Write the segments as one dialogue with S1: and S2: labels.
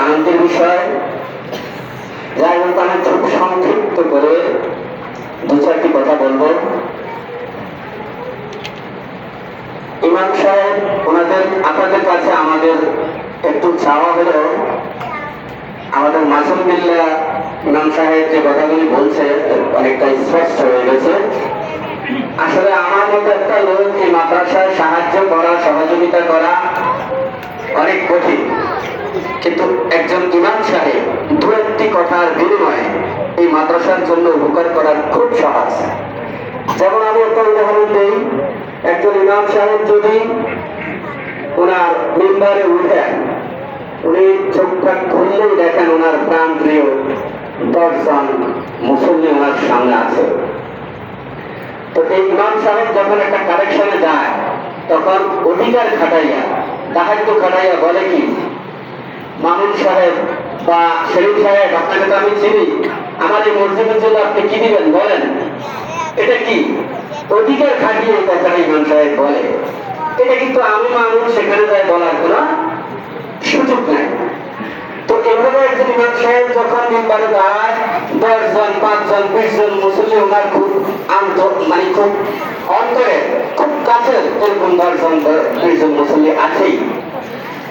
S1: আনন্দের বিষয়। যাই হোক, আমি খুব সংক্ষিপ্ত করে দু চারটি কথা বলবো। ইমাম সাহেব ওনাদের আপনাদের কাছে আমাদের একটু চাওয়া হলো, আমাদের মাসুম বিল্লাহ ইমাম সাহেব যে কথাগুলি বলছে অনেকটা স্পষ্ট হয়ে গেছে। আসলে আমার মতো একটা লোক এই মাদ্রাসায় সাহায্য করা, সহযোগিতা করা অনেক কঠিন, কিন্তু একজন ইমাম সাহেব দু একটি কথার বিনিময়ে এই মাদ্রাসার জন্য উপকার করার খুব সহজ। যেমন আমি একটা উদাহরণ দিই, একজন ইমাম সাহেব যদি ওনার মেম্বারে উঠেন, উনি চোখটা খুললেই দেখেন ওনার প্রাণ প্রিয় 10 জন মুসল্লি ওনার সামনে আছে। তো এই ইমাম সাহেব যখন একটা কালেকশনে যায়, তখন অধিকার খাটাইয়া, দায়িত্ব খাটাইয়া বলে কি, মামুন সাহেব বা শরীফ সাহেব, আপনাকে তো আমি চিনি, আমার এই মসজিদের জন্য আপনি কি দিবেন বলেন। এটা কি অধিকার খাটিয়ে কথাটা ইমাম সাহেব বলে। এটা কিন্তু আমি মামুন সেখানে যায় বলার কোন সুযোগ নাই। তো এভাবে একজন ইমাম সাহেব যখন মিম্বারে দাঁড়ায়, 10 জন, 5 জন, 20 জন মুসল্লি ওনার খুব মানে খুব অন্তরে, খুব কাছের এরকম 10 জন, 20 জন মুসল্লি আছেই।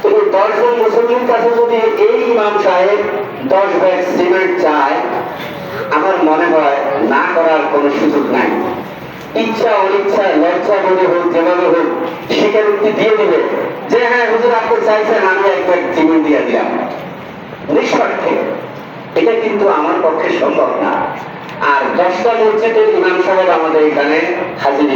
S1: তো এই 10 জন মুসল্লির কাছে যদি এই ইমাম সাহেব 10 ব্যাগ সিমেন্ট চায়, আমার মনে হয় না করার কোনো সুযোগ নাই। ইচ্ছা অনিচ্ছা, লজ্জা বলে হোক, যেভাবে হোক, স্বীকারোক্তি দিয়ে দিবে যে হ্যাঁ হুজুর আপনি চাইছেন, আমি এক ব্যাগ সিমেন্ট দিয়ে দিলাম নিঃস্বার্থে। এটা কিন্তু আমার পক্ষে সম্ভব না। আর 10টা মসজিদের ইমাম সাহেব আমাদের এখানে হাজির